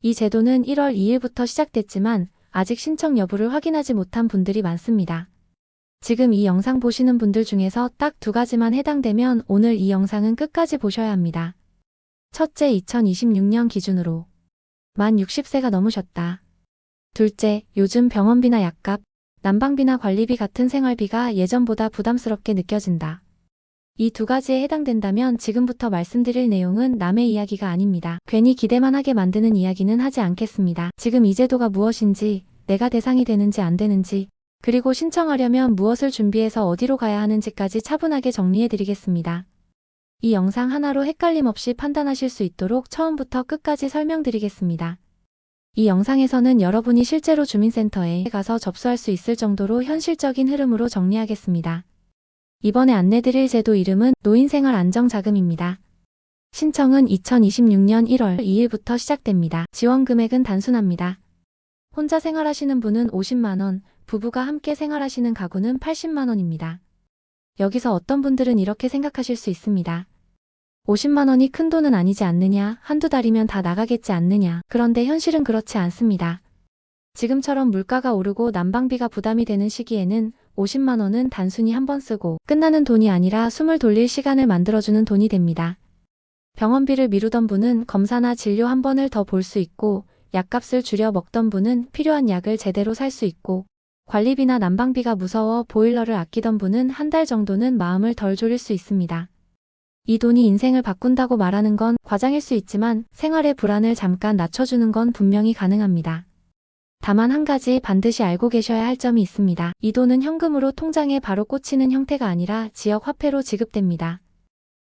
이 제도는 1월 2일부터 시작됐지만 아직 신청 여부를 확인하지 못한 분들이 많습니다. 지금 이 영상 보시는 분들 중에서 딱 두 가지만 해당되면 오늘 이 영상은 끝까지 보셔야 합니다. 첫째, 2026년 기준으로 만 60세가 넘으셨다. 둘째, 요즘 병원비나 약값, 난방비나 관리비 같은 생활비가 예전보다 부담스럽게 느껴진다. 이 두 가지에 해당된다면 지금부터 말씀드릴 내용은 남의 이야기가 아닙니다. 괜히 기대만 하게 만드는 이야기는 하지 않겠습니다. 지금 이 제도가 무엇인지, 내가 대상이 되는지 안 되는지, 그리고 신청하려면 무엇을 준비해서 어디로 가야 하는지까지 차분하게 정리해 드리겠습니다. 이 영상 하나로 헷갈림 없이 판단하실 수 있도록 처음부터 끝까지 설명드리겠습니다. 이 영상에서는 여러분이 실제로 주민센터에 가서 접수할 수 있을 정도로 현실적인 흐름으로 정리하겠습니다. 이번에 안내드릴 제도 이름은 노인생활안정자금입니다. 신청은 2026년 1월 2일부터 시작됩니다. 지원 금액은 단순합니다. 혼자 생활하시는 분은 50만원, 부부가 함께 생활하시는 가구는 80만원입니다. 여기서 어떤 분들은 이렇게 생각하실 수 있습니다. 50만원이 큰 돈은 아니지 않느냐, 한두 달이면 다 나가겠지 않느냐. 그런데 현실은 그렇지 않습니다. 지금처럼 물가가 오르고 난방비가 부담이 되는 시기에는 50만원은 단순히 한 번 쓰고 끝나는 돈이 아니라 숨을 돌릴 시간을 만들어주는 돈이 됩니다. 병원비를 미루던 분은 검사나 진료 한 번을 더 볼 수 있고, 약값을 줄여 먹던 분은 필요한 약을 제대로 살 수 있고, 관리비나 난방비가 무서워 보일러를 아끼던 분은 한 달 정도는 마음을 덜 졸일 수 있습니다. 이 돈이 인생을 바꾼다고 말하는 건 과장일 수 있지만 생활의 불안을 잠깐 낮춰주는 건 분명히 가능합니다. 다만 한 가지 반드시 알고 계셔야 할 점이 있습니다. 이 돈은 현금으로 통장에 바로 꽂히는 형태가 아니라 지역 화폐로 지급됩니다.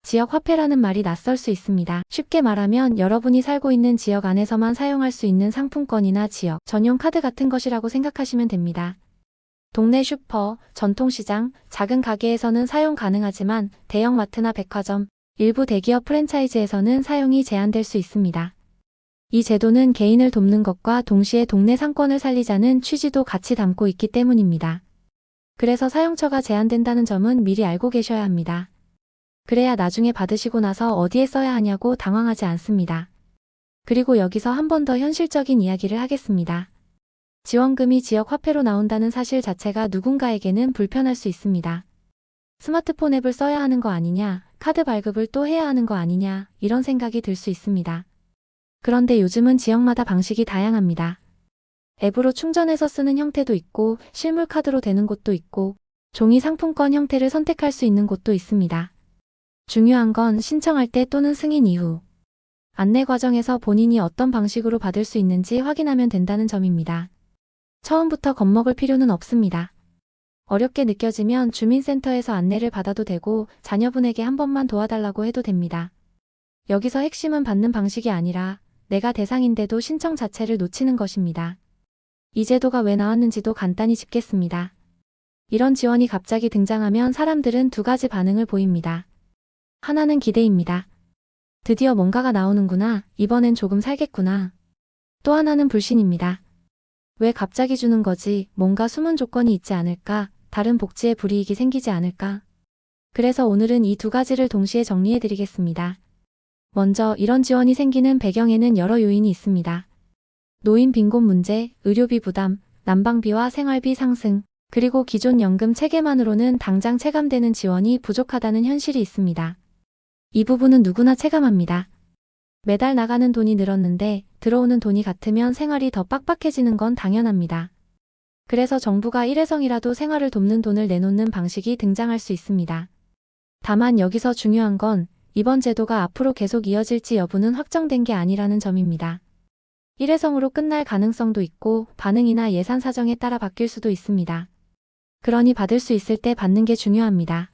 지역 화폐라는 말이 낯설 수 있습니다. 쉽게 말하면 여러분이 살고 있는 지역 안에서만 사용할 수 있는 상품권이나 지역 전용 카드 같은 것이라고 생각하시면 됩니다. 동네 슈퍼, 전통시장, 작은 가게에서는 사용 가능하지만 대형 마트나 백화점, 일부 대기업 프랜차이즈에서는 사용이 제한될 수 있습니다. 이 제도는 개인을 돕는 것과 동시에 동네 상권을 살리자는 취지도 같이 담고 있기 때문입니다. 그래서 사용처가 제한된다는 점은 미리 알고 계셔야 합니다. 그래야 나중에 받으시고 나서 어디에 써야 하냐고 당황하지 않습니다. 그리고 여기서 한 번 더 현실적인 이야기를 하겠습니다. 지원금이 지역 화폐로 나온다는 사실 자체가 누군가에게는 불편할 수 있습니다. 스마트폰 앱을 써야 하는 거 아니냐, 카드 발급을 또 해야 하는 거 아니냐, 이런 생각이 들 수 있습니다. 그런데 요즘은 지역마다 방식이 다양합니다. 앱으로 충전해서 쓰는 형태도 있고, 실물 카드로 되는 곳도 있고, 종이 상품권 형태를 선택할 수 있는 곳도 있습니다. 중요한 건 신청할 때 또는 승인 이후 안내 과정에서 본인이 어떤 방식으로 받을 수 있는지 확인하면 된다는 점입니다. 처음부터 겁먹을 필요는 없습니다. 어렵게 느껴지면 주민센터에서 안내를 받아도 되고 자녀분에게 한 번만 도와달라고 해도 됩니다. 여기서 핵심은 받는 방식이 아니라 내가 대상인데도 신청 자체를 놓치는 것입니다. 이 제도가 왜 나왔는지도 간단히 짚겠습니다. 이런 지원이 갑자기 등장하면 사람들은 두 가지 반응을 보입니다. 하나는 기대입니다. 드디어 뭔가가 나오는구나, 이번엔 조금 살겠구나. 또 하나는 불신입니다. 왜 갑자기 주는 거지, 뭔가 숨은 조건이 있지 않을까, 다른 복지에 불이익이 생기지 않을까. 그래서 오늘은 이 두 가지를 동시에 정리해 드리겠습니다. 먼저 이런 지원이 생기는 배경에는 여러 요인이 있습니다. 노인 빈곤 문제, 의료비 부담, 난방비와 생활비 상승, 그리고 기존 연금 체계만으로는 당장 체감되는 지원이 부족하다는 현실이 있습니다. 이 부분은 누구나 체감합니다. 매달 나가는 돈이 늘었는데 들어오는 돈이 같으면 생활이 더 빡빡해지는 건 당연합니다. 그래서 정부가 일회성이라도 생활을 돕는 돈을 내놓는 방식이 등장할 수 있습니다. 다만 여기서 중요한 건 이번 제도가 앞으로 계속 이어질지 여부는 확정된 게 아니라는 점입니다. 일회성으로 끝날 가능성도 있고 반응이나 예산 사정에 따라 바뀔 수도 있습니다. 그러니 받을 수 있을 때 받는 게 중요합니다.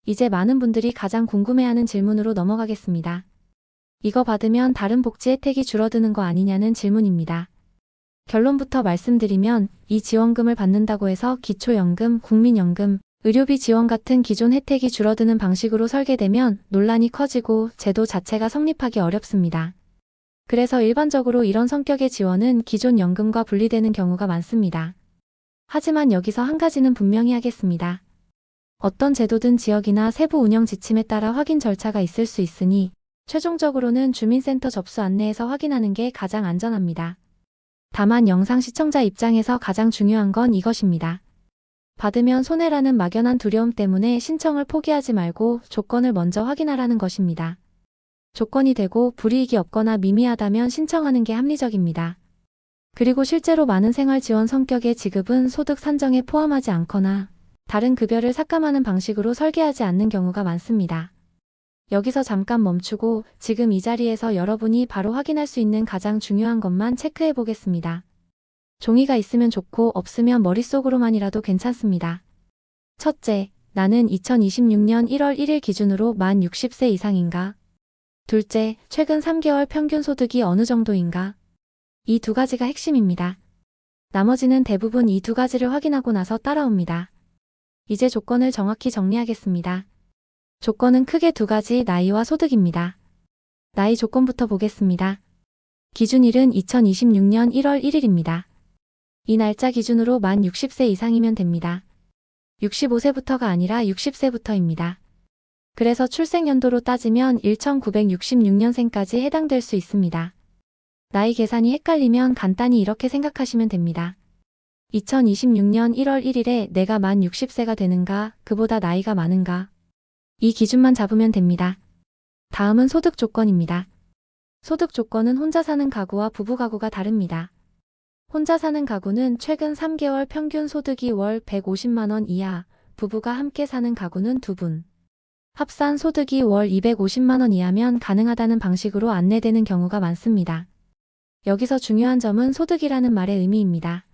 이제 많은 분들이 가장 궁금해하는 질문으로 넘어가겠습니다. 이거 받으면 다른 복지 혜택이 줄어드는 거 아니냐는 질문입니다. 결론부터 말씀드리면 이 지원금을 받는다고 해서 기초연금, 국민연금, 의료비 지원 같은 기존 혜택이 줄어드는 방식으로 설계되면 논란이 커지고 제도 자체가 성립하기 어렵습니다. 그래서 일반적으로 이런 성격의 지원은 기존 연금과 분리되는 경우가 많습니다. 하지만 여기서 한 가지는 분명히 하겠습니다. 어떤 제도든 지역이나 세부 운영 지침에 따라 확인 절차가 있을 수 있으니 최종적으로는 주민센터 접수 안내에서 확인하는 게 가장 안전합니다. 다만 영상 시청자 입장에서 가장 중요한 건 이것입니다. 받으면 손해라는 막연한 두려움 때문에 신청을 포기하지 말고 조건을 먼저 확인하라는 것입니다. 조건이 되고 불이익이 없거나 미미하다면 신청하는 게 합리적입니다. 그리고 실제로 많은 생활 지원 성격의 지급은 소득 산정에 포함하지 않거나 다른 급여를 삭감하는 방식으로 설계하지 않는 경우가 많습니다. 여기서 잠깐 멈추고 지금 이 자리에서 여러분이 바로 확인할 수 있는 가장 중요한 것만 체크해 보겠습니다. 종이가 있으면 좋고 없으면 머릿속으로만이라도 괜찮습니다. 첫째, 나는 2026년 1월 1일 기준으로 만 60세 이상인가? 둘째, 최근 3개월 평균 소득이 어느 정도인가? 이 두 가지가 핵심입니다. 나머지는 대부분 이 두 가지를 확인하고 나서 따라옵니다. 이제 조건을 정확히 정리하겠습니다. 조건은 크게 두 가지, 나이와 소득입니다. 나이 조건부터 보겠습니다. 기준일은 2026년 1월 1일입니다. 이 날짜 기준으로 만 60세 이상이면 됩니다. 65세부터가 아니라 60세부터입니다. 그래서 출생연도로 따지면 1966년생까지 해당될 수 있습니다. 나이 계산이 헷갈리면 간단히 이렇게 생각하시면 됩니다. 2026년 1월 1일에 내가 만 60세가 되는가, 그보다 나이가 많은가. 이 기준만 잡으면 됩니다. 다음은 소득 조건입니다. 소득 조건은 혼자 사는 가구와 부부 가구가 다릅니다. 혼자 사는 가구는 최근 3개월 평균 소득이 월 150만 원 이하, 부부가 함께 사는 가구는 2분. 합산 소득이 월 250만 원 이하면 가능하다는 방식으로 안내되는 경우가 많습니다. 여기서 중요한 점은 소득이라는 말의 의미입니다.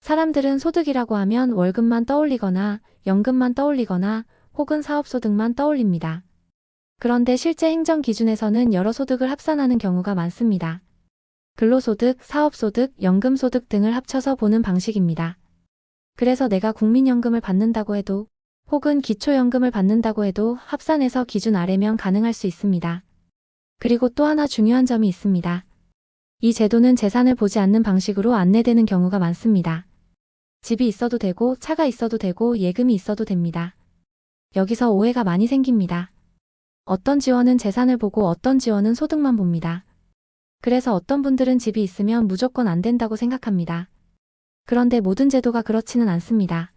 사람들은 소득이라고 하면 월급만 떠올리거나 연금만 떠올리거나 혹은 사업소득만 떠올립니다. 그런데 실제 행정 기준에서는 여러 소득을 합산하는 경우가 많습니다. 근로소득, 사업소득, 연금소득 등을 합쳐서 보는 방식입니다. 그래서 내가 국민연금을 받는다고 해도 혹은 기초연금을 받는다고 해도 합산해서 기준 아래면 가능할 수 있습니다. 그리고 또 하나 중요한 점이 있습니다. 이 제도는 재산을 보지 않는 방식으로 안내되는 경우가 많습니다. 집이 있어도 되고 차가 있어도 되고 예금이 있어도 됩니다. 여기서 오해가 많이 생깁니다. 어떤 지원은 재산을 보고 어떤 지원은 소득만 봅니다. 그래서 어떤 분들은 집이 있으면 무조건 안 된다고 생각합니다. 그런데 모든 제도가 그렇지는 않습니다.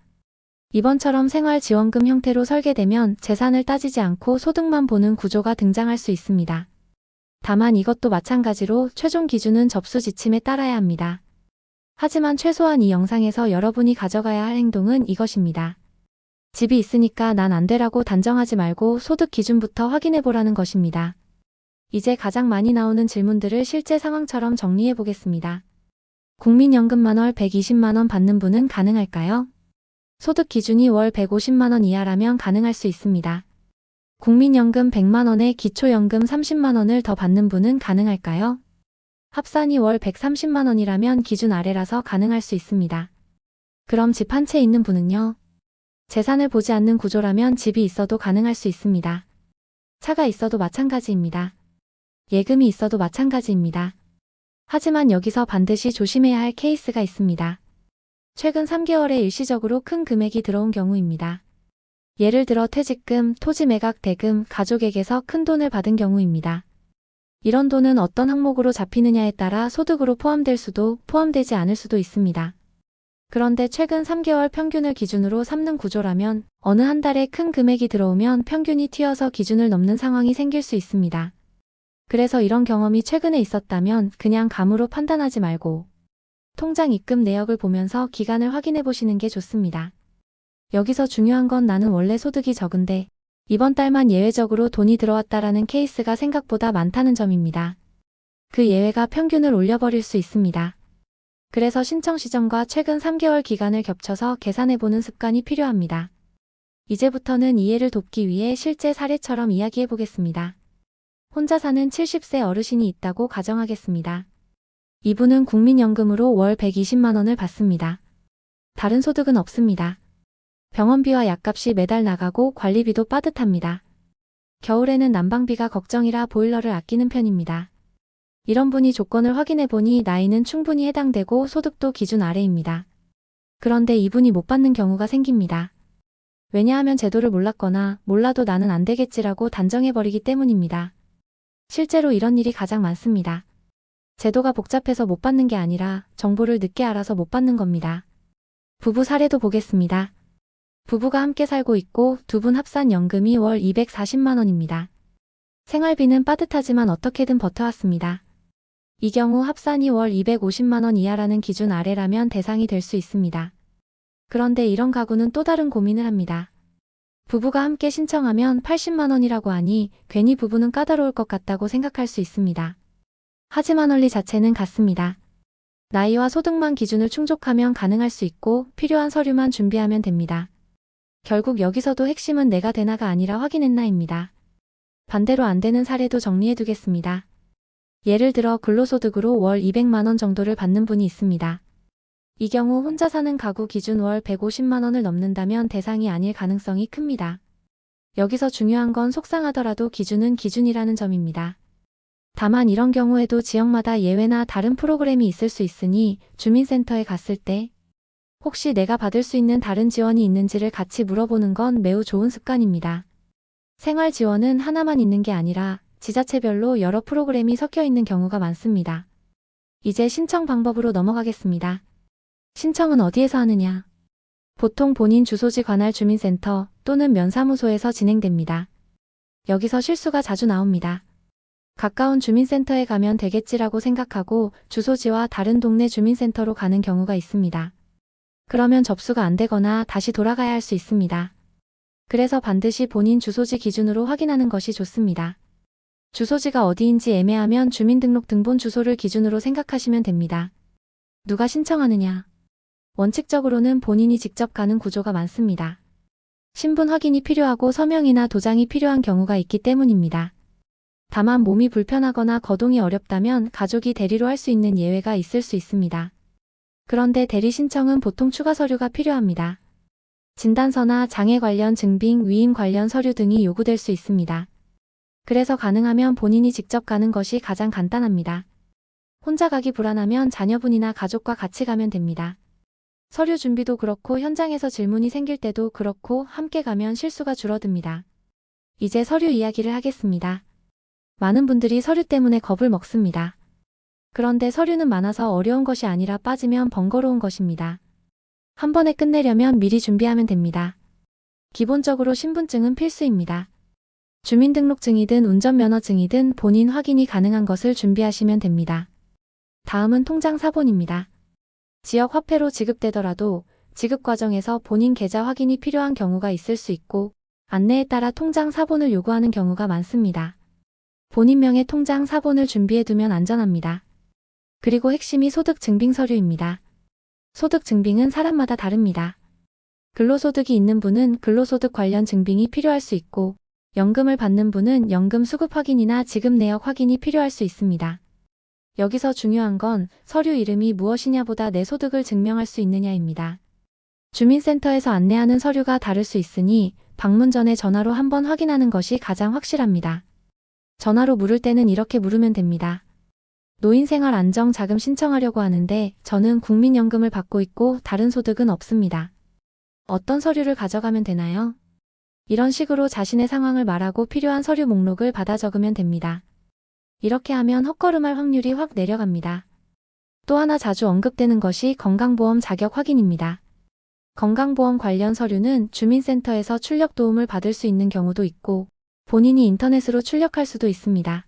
이번처럼 생활지원금 형태로 설계되면 재산을 따지지 않고 소득만 보는 구조가 등장할 수 있습니다. 다만 이것도 마찬가지로 최종 기준은 접수 지침에 따라야 합니다. 하지만 최소한 이 영상에서 여러분이 가져가야 할 행동은 이것입니다. 집이 있으니까 난 안 되라고 단정하지 말고 소득 기준부터 확인해 보라는 것입니다. 이제 가장 많이 나오는 질문들을 실제 상황처럼 정리해 보겠습니다. 국민연금 만월 120만 원 받는 분은 가능할까요? 소득 기준이 월 150만 원 이하라면 가능할 수 있습니다. 국민연금 100만 원에 기초연금 30만 원을 더 받는 분은 가능할까요? 합산이 월 130만 원이라면 기준 아래라서 가능할 수 있습니다. 그럼 집 한 채 있는 분은요? 재산을 보지 않는 구조라면 집이 있어도 가능할 수 있습니다. 차가 있어도 마찬가지입니다. 예금이 있어도 마찬가지입니다. 하지만 여기서 반드시 조심해야 할 케이스가 있습니다. 최근 3개월에 일시적으로 큰 금액이 들어온 경우입니다. 예를 들어 퇴직금, 토지 매각 대금, 가족에게서 큰 돈을 받은 경우입니다. 이런 돈은 어떤 항목으로 잡히느냐에 따라 소득으로 포함될 수도 포함되지 않을 수도 있습니다. 그런데 최근 3개월 평균을 기준으로 삼는 구조라면 어느 한 달에 큰 금액이 들어오면 평균이 튀어서 기준을 넘는 상황이 생길 수 있습니다. 그래서 이런 경험이 최근에 있었다면 그냥 감으로 판단하지 말고 통장 입금 내역을 보면서 기간을 확인해 보시는 게 좋습니다. 여기서 중요한 건 나는 원래 소득이 적은데 이번 달만 예외적으로 돈이 들어왔다라는 케이스가 생각보다 많다는 점입니다. 그 예외가 평균을 올려버릴 수 있습니다. 그래서 신청 시점과 최근 3개월 기간을 겹쳐서 계산해보는 습관이 필요합니다. 이제부터는 이해를 돕기 위해 실제 사례처럼 이야기해 보겠습니다. 혼자 사는 70세 어르신이 있다고 가정하겠습니다. 이분은 국민연금으로 월 120만 원을 받습니다. 다른 소득은 없습니다. 병원비와 약값이 매달 나가고 관리비도 빠듯합니다. 겨울에는 난방비가 걱정이라 보일러를 아끼는 편입니다. 이런 분이 조건을 확인해보니 나이는 충분히 해당되고 소득도 기준 아래입니다. 그런데 이분이 못 받는 경우가 생깁니다. 왜냐하면 제도를 몰랐거나 몰라도 나는 안 되겠지라고 단정해버리기 때문입니다. 실제로 이런 일이 가장 많습니다. 제도가 복잡해서 못 받는 게 아니라 정보를 늦게 알아서 못 받는 겁니다. 부부 사례도 보겠습니다. 부부가 함께 살고 있고 두 분 합산 연금이 월 240만 원입니다. 생활비는 빠듯하지만 어떻게든 버텨왔습니다. 이 경우 합산이 월 250만 원 이하라는 기준 아래라면 대상이 될 수 있습니다. 그런데 이런 가구는 또 다른 고민을 합니다. 부부가 함께 신청하면 80만 원이라고 하니 괜히 부부는 까다로울 것 같다고 생각할 수 있습니다. 하지만 원리 자체는 같습니다. 나이와 소득만 기준을 충족하면 가능할 수 있고 필요한 서류만 준비하면 됩니다. 결국 여기서도 핵심은 내가 되나가 아니라 확인했나입니다. 반대로 안 되는 사례도 정리해두겠습니다. 예를 들어 근로소득으로 월 200만 원 정도를 받는 분이 있습니다. 이 경우 혼자 사는 가구 기준 월 150만 원을 넘는다면 대상이 아닐 가능성이 큽니다. 여기서 중요한 건 속상하더라도 기준은 기준이라는 점입니다. 다만 이런 경우에도 지역마다 예외나 다른 프로그램이 있을 수 있으니 주민센터에 갔을 때 혹시 내가 받을 수 있는 다른 지원이 있는지를 같이 물어보는 건 매우 좋은 습관입니다. 생활 지원은 하나만 있는 게 아니라 지자체별로 여러 프로그램이 섞여 있는 경우가 많습니다. 이제 신청 방법으로 넘어가겠습니다. 신청은 어디에서 하느냐? 보통 본인 주소지 관할 주민센터 또는 면사무소에서 진행됩니다. 여기서 실수가 자주 나옵니다. 가까운 주민센터에 가면 되겠지라고 생각하고 주소지와 다른 동네 주민센터로 가는 경우가 있습니다. 그러면 접수가 안 되거나 다시 돌아가야 할 수 있습니다. 그래서 반드시 본인 주소지 기준으로 확인하는 것이 좋습니다. 주소지가 어디인지 애매하면 주민등록 등본 주소를 기준으로 생각하시면 됩니다. 누가 신청하느냐? 원칙적으로는 본인이 직접 가는 구조가 많습니다. 신분 확인이 필요하고 서명이나 도장이 필요한 경우가 있기 때문입니다. 다만 몸이 불편하거나 거동이 어렵다면 가족이 대리로 할 수 있는 예외가 있을 수 있습니다. 그런데 대리 신청은 보통 추가 서류가 필요합니다. 진단서나 장애 관련 증빙, 위임 관련 서류 등이 요구될 수 있습니다. 그래서 가능하면 본인이 직접 가는 것이 가장 간단합니다. 혼자 가기 불안하면 자녀분이나 가족과 같이 가면 됩니다. 서류 준비도 그렇고 현장에서 질문이 생길 때도 그렇고 함께 가면 실수가 줄어듭니다. 이제 서류 이야기를 하겠습니다. 많은 분들이 서류 때문에 겁을 먹습니다. 그런데 서류는 많아서 어려운 것이 아니라 빠지면 번거로운 것입니다. 한 번에 끝내려면 미리 준비하면 됩니다. 기본적으로 신분증은 필수입니다. 주민등록증이든 운전면허증이든 본인 확인이 가능한 것을 준비하시면 됩니다. 다음은 통장 사본입니다. 지역 화폐로 지급되더라도 지급 과정에서 본인 계좌 확인이 필요한 경우가 있을 수 있고 안내에 따라 통장 사본을 요구하는 경우가 많습니다. 본인 명의 통장 사본을 준비해두면 안전합니다. 그리고 핵심이 소득 증빙 서류입니다. 소득 증빙은 사람마다 다릅니다. 근로소득이 있는 분은 근로소득 관련 증빙이 필요할 수 있고 연금을 받는 분은 연금 수급 확인이나 지급 내역 확인이 필요할 수 있습니다. 여기서 중요한 건 서류 이름이 무엇이냐보다 내 소득을 증명할 수 있느냐입니다. 주민센터에서 안내하는 서류가 다를 수 있으니 방문 전에 전화로 한번 확인하는 것이 가장 확실합니다. 전화로 물을 때는 이렇게 물으면 됩니다. 노인생활안정자금 신청하려고 하는데 저는 국민연금을 받고 있고 다른 소득은 없습니다. 어떤 서류를 가져가면 되나요? 이런 식으로 자신의 상황을 말하고 필요한 서류 목록을 받아 적으면 됩니다. 이렇게 하면 헛걸음할 확률이 확 내려갑니다. 또 하나 자주 언급되는 것이 건강보험 자격 확인입니다. 건강보험 관련 서류는 주민센터에서 출력 도움을 받을 수 있는 경우도 있고 본인이 인터넷으로 출력할 수도 있습니다.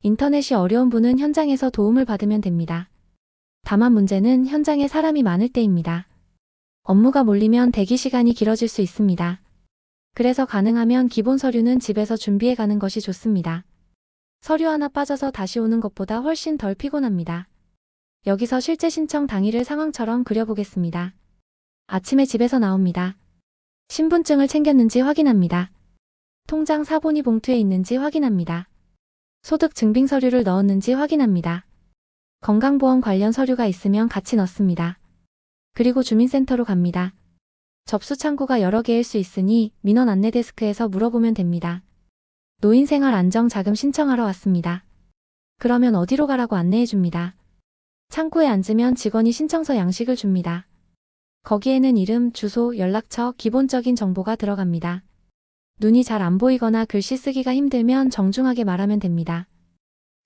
인터넷이 어려운 분은 현장에서 도움을 받으면 됩니다. 다만 문제는 현장에 사람이 많을 때입니다. 업무가 몰리면 대기 시간이 길어질 수 있습니다. 그래서 가능하면 기본 서류는 집에서 준비해 가는 것이 좋습니다. 서류 하나 빠져서 다시 오는 것보다 훨씬 덜 피곤합니다. 여기서 실제 신청 당일을 상황처럼 그려보겠습니다. 아침에 집에서 나옵니다. 신분증을 챙겼는지 확인합니다. 통장 사본이 봉투에 있는지 확인합니다. 소득 증빙 서류를 넣었는지 확인합니다. 건강보험 관련 서류가 있으면 같이 넣습니다. 그리고 주민센터로 갑니다. 접수 창구가 여러 개일 수 있으니 민원 안내 데스크에서 물어보면 됩니다. 노인생활안정자금 신청하러 왔습니다. 그러면 어디로 가라고 안내해 줍니다. 창구에 앉으면 직원이 신청서 양식을 줍니다. 거기에는 이름, 주소, 연락처, 기본적인 정보가 들어갑니다. 눈이 잘 안 보이거나 글씨 쓰기가 힘들면 정중하게 말하면 됩니다.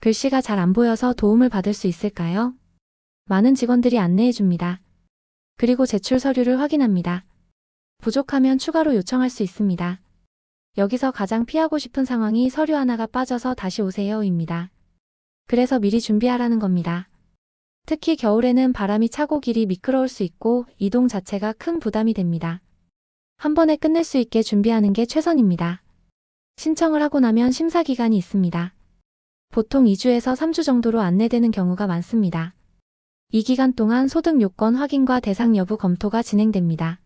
글씨가 잘 안 보여서 도움을 받을 수 있을까요? 많은 직원들이 안내해 줍니다. 그리고 제출 서류를 확인합니다. 부족하면 추가로 요청할 수 있습니다. 여기서 가장 피하고 싶은 상황이 서류 하나가 빠져서 다시 오세요입니다. 그래서 미리 준비하라는 겁니다. 특히 겨울에는 바람이 차고 길이 미끄러울 수 있고 이동 자체가 큰 부담이 됩니다. 한 번에 끝낼 수 있게 준비하는 게 최선입니다. 신청을 하고 나면 심사 기간이 있습니다. 보통 2주에서 3주 정도로 안내되는 경우가 많습니다. 이 기간 동안 소득 요건 확인과 대상 여부 검토가 진행됩니다.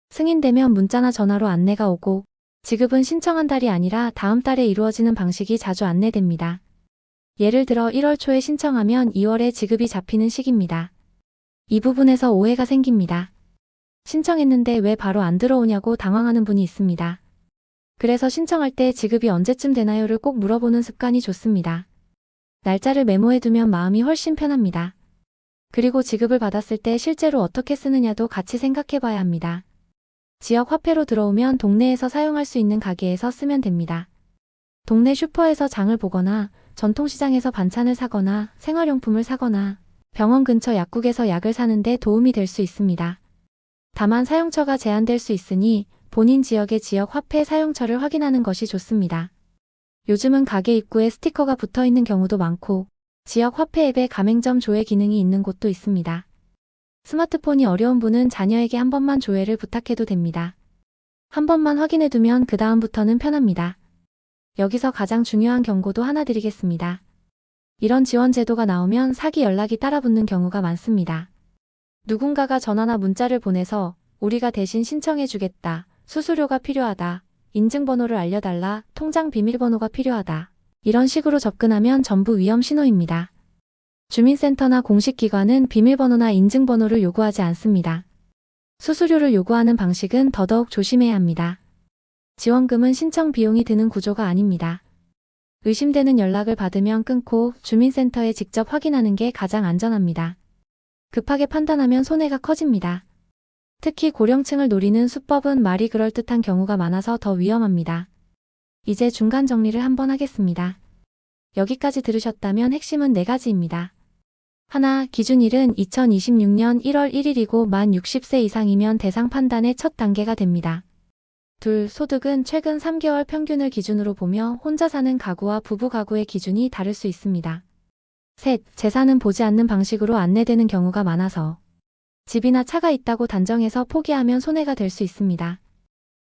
승인되면 문자나 전화로 안내가 오고 지급은 신청한 달이 아니라 다음 달에 이루어지는 방식이 자주 안내됩니다. 예를 들어 1월 초에 신청하면 2월에 지급이 잡히는 시기입니다. 이 부분에서 오해가 생깁니다. 신청했는데 왜 바로 안 들어오냐고 당황하는 분이 있습니다. 그래서 신청할 때 지급이 언제쯤 되나요를 꼭 물어보는 습관이 좋습니다. 날짜를 메모해두면 마음이 훨씬 편합니다. 그리고 지급을 받았을 때 실제로 어떻게 쓰느냐도 같이 생각해봐야 합니다. 지역 화폐로 들어오면 동네에서 사용할 수 있는 가게에서 쓰면 됩니다. 동네 슈퍼에서 장을 보거나 전통시장에서 반찬을 사거나 생활용품을 사거나 병원 근처 약국에서 약을 사는 데 도움이 될 수 있습니다. 다만 사용처가 제한될 수 있으니 본인 지역의 지역 화폐 사용처를 확인하는 것이 좋습니다. 요즘은 가게 입구에 스티커가 붙어 있는 경우도 많고 지역 화폐 앱에 가맹점 조회 기능이 있는 곳도 있습니다. 스마트폰이 어려운 분은 자녀에게 한 번만 조회를 부탁해도 됩니다. 한 번만 확인해두면 그 다음부터는 편합니다. 여기서 가장 중요한 경고도 하나 드리겠습니다. 이런 지원 제도가 나오면 사기 연락이 따라붙는 경우가 많습니다. 누군가가 전화나 문자를 보내서 우리가 대신 신청해주겠다, 수수료가 필요하다, 인증번호를 알려달라, 통장 비밀번호가 필요하다. 이런 식으로 접근하면 전부 위험 신호입니다. 주민센터나 공식기관은 비밀번호나 인증번호를 요구하지 않습니다. 수수료를 요구하는 방식은 더더욱 조심해야 합니다. 지원금은 신청 비용이 드는 구조가 아닙니다. 의심되는 연락을 받으면 끊고 주민센터에 직접 확인하는 게 가장 안전합니다. 급하게 판단하면 손해가 커집니다. 특히 고령층을 노리는 수법은 말이 그럴듯한 경우가 많아서 더 위험합니다. 이제 중간 정리를 한번 하겠습니다. 여기까지 들으셨다면 핵심은 4가지입니다. 하나, 기준일은 2026년 1월 1일이고 만 60세 이상이면 대상 판단의 첫 단계가 됩니다. 둘, 소득은 최근 3개월 평균을 기준으로 보며 혼자 사는 가구와 부부 가구의 기준이 다를 수 있습니다. 셋, 재산은 보지 않는 방식으로 안내되는 경우가 많아서 집이나 차가 있다고 단정해서 포기하면 손해가 될 수 있습니다.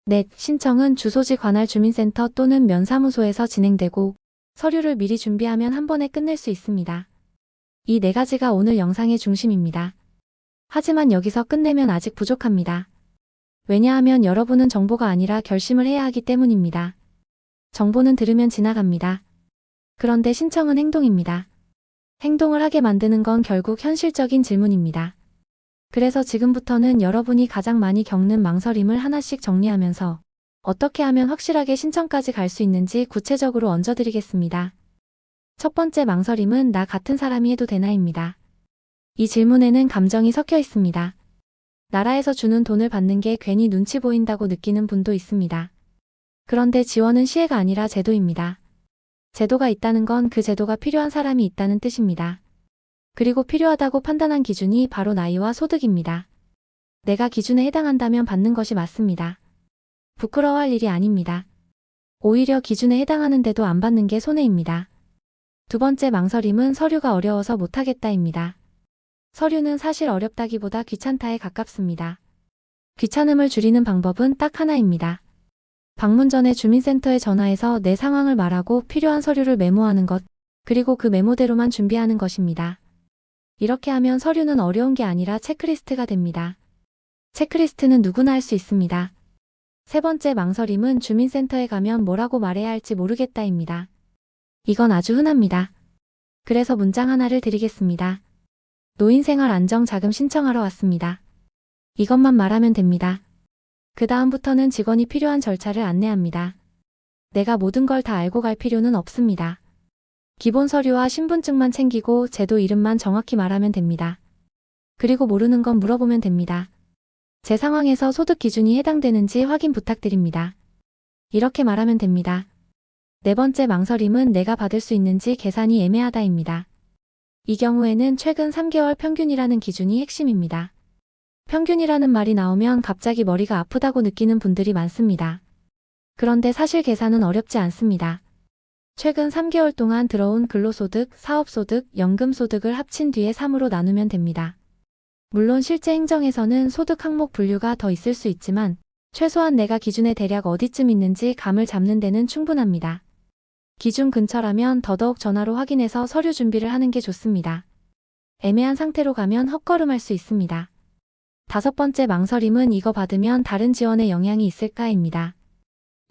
넷, 신청은 주소지 관할 주민센터 또는 면사무소에서 진행되고 서류를 미리 준비하면 한 번에 끝낼 수 있습니다. 이 4가지가 오늘 영상의 중심입니다. 하지만 여기서 끝내면 아직 부족합니다. 왜냐하면 여러분은 정보가 아니라 결심을 해야 하기 때문입니다. 정보는 들으면 지나갑니다. 그런데 신청은 행동입니다. 행동을 하게 만드는 건 결국 현실적인 질문입니다. 그래서 지금부터는 여러분이 가장 많이 겪는 망설임을 하나씩 정리하면서 어떻게 하면 확실하게 신청까지 갈 수 있는지 구체적으로 얹어드리겠습니다. 첫 번째 망설임은 나 같은 사람이 해도 되나입니다. 이 질문에는 감정이 섞여 있습니다. 나라에서 주는 돈을 받는 게 괜히 눈치 보인다고 느끼는 분도 있습니다. 그런데 지원은 시혜가 아니라 제도입니다. 제도가 있다는 건 그 제도가 필요한 사람이 있다는 뜻입니다. 그리고 필요하다고 판단한 기준이 바로 나이와 소득입니다. 내가 기준에 해당한다면 받는 것이 맞습니다. 부끄러워할 일이 아닙니다. 오히려 기준에 해당하는데도 안 받는 게 손해입니다. 두 번째 망설임은 서류가 어려워서 못하겠다입니다. 서류는 사실 어렵다기보다 귀찮다에 가깝습니다. 귀찮음을 줄이는 방법은 딱 하나입니다. 방문 전에 주민센터에 전화해서 내 상황을 말하고 필요한 서류를 메모하는 것, 그리고 그 메모대로만 준비하는 것입니다. 이렇게 하면 서류는 어려운 게 아니라 체크리스트가 됩니다. 체크리스트는 누구나 할 수 있습니다. 세 번째 망설임은 주민센터에 가면 뭐라고 말해야 할지 모르겠다입니다. 이건 아주 흔합니다. 그래서 문장 하나를 드리겠습니다. 노인생활안정자금 신청하러 왔습니다. 이것만 말하면 됩니다. 그 다음부터는 직원이 필요한 절차를 안내합니다. 내가 모든 걸 다 알고 갈 필요는 없습니다. 기본 서류와 신분증만 챙기고 제도 이름만 정확히 말하면 됩니다. 그리고 모르는 건 물어보면 됩니다. 제 상황에서 소득 기준이 해당되는지 확인 부탁드립니다. 이렇게 말하면 됩니다. 네 번째 망설임은 내가 받을 수 있는지 계산이 애매하다입니다. 이 경우에는 최근 3개월 평균이라는 기준이 핵심입니다. 평균이라는 말이 나오면 갑자기 머리가 아프다고 느끼는 분들이 많습니다. 그런데 사실 계산은 어렵지 않습니다. 최근 3개월 동안 들어온 근로소득, 사업소득, 연금소득을 합친 뒤에 3으로 나누면 됩니다. 물론 실제 행정에서는 소득 항목 분류가 더 있을 수 있지만 최소한 내가 기준에 대략 어디쯤 있는지 감을 잡는 데는 충분합니다. 기준 근처라면 더더욱 전화로 확인해서 서류 준비를 하는 게 좋습니다. 애매한 상태로 가면 헛걸음할 수 있습니다. 다섯 번째 망설임은 이거 받으면 다른 지원에 영향이 있을까입니다.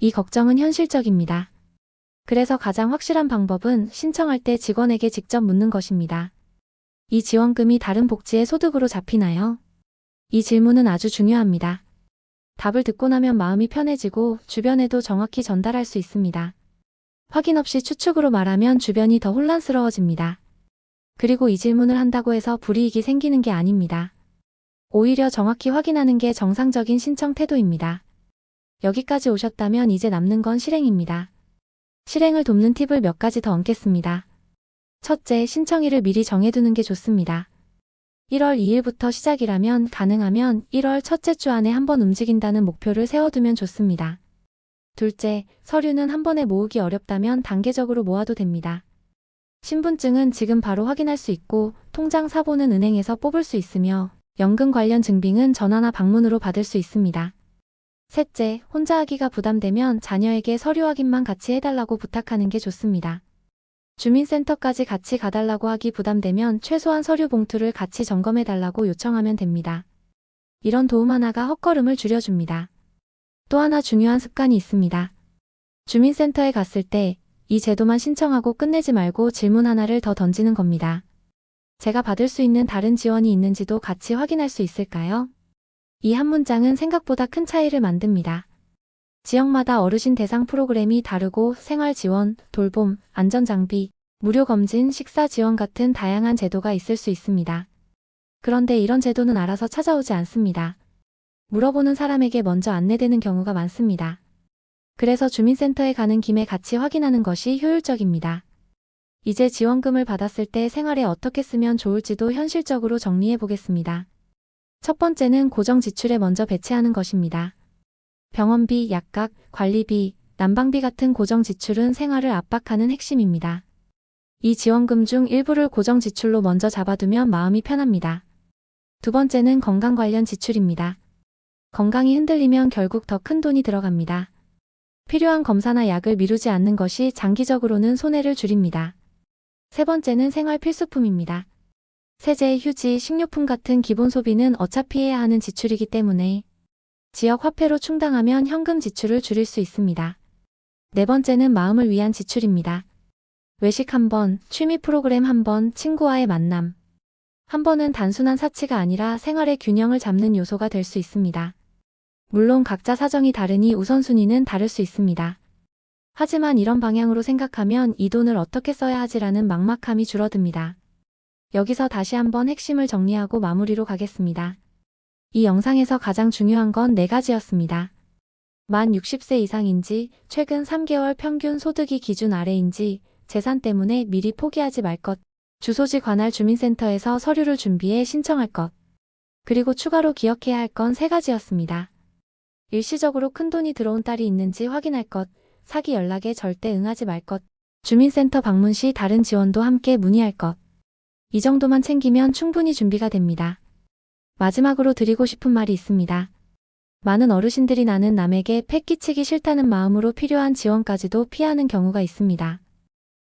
이 걱정은 현실적입니다. 그래서 가장 확실한 방법은 신청할 때 직원에게 직접 묻는 것입니다. 이 지원금이 다른 복지의 소득으로 잡히나요? 이 질문은 아주 중요합니다. 답을 듣고 나면 마음이 편해지고 주변에도 정확히 전달할 수 있습니다. 확인 없이 추측으로 말하면 주변이 더 혼란스러워집니다. 그리고 이 질문을 한다고 해서 불이익이 생기는 게 아닙니다. 오히려 정확히 확인하는 게 정상적인 신청 태도입니다. 여기까지 오셨다면 이제 남는 건 실행입니다. 실행을 돕는 팁을 몇 가지 더 얹겠습니다. 첫째, 신청일을 미리 정해두는 게 좋습니다. 1월 2일부터 시작이라면 가능하면 1월 첫째 주 안에 한번 움직인다는 목표를 세워두면 좋습니다. 둘째, 서류는 한 번에 모으기 어렵다면 단계적으로 모아도 됩니다. 신분증은 지금 바로 확인할 수 있고 통장 사본은 은행에서 뽑을 수 있으며 연금 관련 증빙은 전화나 방문으로 받을 수 있습니다. 셋째, 혼자 하기가 부담되면 자녀에게 서류 확인만 같이 해달라고 부탁하는 게 좋습니다. 주민센터까지 같이 가달라고 하기 부담되면 최소한 서류 봉투를 같이 점검해달라고 요청하면 됩니다. 이런 도움 하나가 헛걸음을 줄여줍니다. 또 하나 중요한 습관이 있습니다. 주민센터에 갔을 때 이 제도만 신청하고 끝내지 말고 질문 하나를 더 던지는 겁니다. 제가 받을 수 있는 다른 지원이 있는지도 같이 확인할 수 있을까요? 이 한 문장은 생각보다 큰 차이를 만듭니다. 지역마다 어르신 대상 프로그램이 다르고 생활 지원, 돌봄, 안전장비, 무료 검진, 식사 지원 같은 다양한 제도가 있을 수 있습니다. 그런데 이런 제도는 알아서 찾아오지 않습니다. 물어보는 사람에게 먼저 안내되는 경우가 많습니다. 그래서 주민센터에 가는 김에 같이 확인하는 것이 효율적입니다. 이제 지원금을 받았을 때 생활에 어떻게 쓰면 좋을지도 현실적으로 정리해 보겠습니다. 첫 번째는 고정 지출에 먼저 배치하는 것입니다. 병원비, 약값, 관리비, 난방비 같은 고정 지출은 생활을 압박하는 핵심입니다. 이 지원금 중 일부를 고정 지출로 먼저 잡아두면 마음이 편합니다. 두 번째는 건강 관련 지출입니다. 건강이 흔들리면 결국 더 큰 돈이 들어갑니다. 필요한 검사나 약을 미루지 않는 것이 장기적으로는 손해를 줄입니다. 세 번째는 생활 필수품입니다. 세제, 휴지, 식료품 같은 기본 소비는 어차피 해야 하는 지출이기 때문에 지역 화폐로 충당하면 현금 지출을 줄일 수 있습니다. 네 번째는 마음을 위한 지출입니다. 외식 한 번, 취미 프로그램 한 번, 친구와의 만남. 한 번은 단순한 사치가 아니라 생활의 균형을 잡는 요소가 될 수 있습니다. 물론 각자 사정이 다르니 우선순위는 다를 수 있습니다. 하지만 이런 방향으로 생각하면 이 돈을 어떻게 써야 하지라는 막막함이 줄어듭니다. 여기서 다시 한번 핵심을 정리하고 마무리로 가겠습니다. 이 영상에서 가장 중요한 건 4가지였습니다. 만 60세 이상인지, 최근 3개월 평균 소득이 기준 아래인지, 재산 때문에 미리 포기하지 말 것, 주소지 관할 주민센터에서 서류를 준비해 신청할 것, 그리고 추가로 기억해야 할 건 3가지였습니다. 일시적으로 큰돈이 들어온 딸이 있는지 확인할 것, 사기 연락에 절대 응하지 말 것, 주민센터 방문 시 다른 지원도 함께 문의할 것. 이 정도만 챙기면 충분히 준비가 됩니다. 마지막으로 드리고 싶은 말이 있습니다. 많은 어르신들이 나는 남에게 폐 끼치기 싫다는 마음으로 필요한 지원까지도 피하는 경우가 있습니다.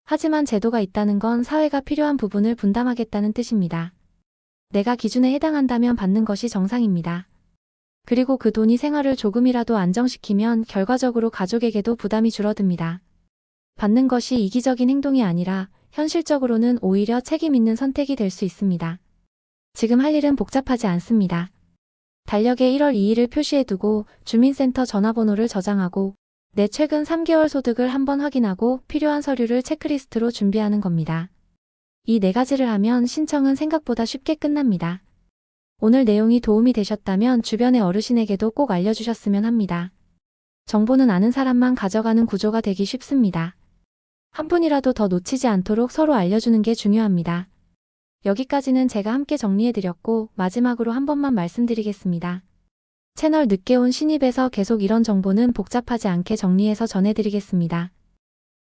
하지만 제도가 있다는 건 사회가 필요한 부분을 분담하겠다는 뜻입니다. 내가 기준에 해당한다면 받는 것이 정상입니다. 그리고 그 돈이 생활을 조금이라도 안정시키면 결과적으로 가족에게도 부담이 줄어듭니다. 받는 것이 이기적인 행동이 아니라 현실적으로는 오히려 책임 있는 선택이 될 수 있습니다. 지금 할 일은 복잡하지 않습니다. 달력에 1월 2일을 표시해두고 주민센터 전화번호를 저장하고 내 최근 3개월 소득을 한번 확인하고 필요한 서류를 체크리스트로 준비하는 겁니다. 이 4가지를 하면 신청은 생각보다 쉽게 끝납니다. 오늘 내용이 도움이 되셨다면 주변의 어르신에게도 꼭 알려주셨으면 합니다. 정보는 아는 사람만 가져가는 구조가 되기 쉽습니다. 한 분이라도 더 놓치지 않도록 서로 알려주는 게 중요합니다. 여기까지는 제가 함께 정리해드렸고 마지막으로 한 번만 말씀드리겠습니다. 채널 늦게 온 신입에서 계속 이런 정보는 복잡하지 않게 정리해서 전해드리겠습니다.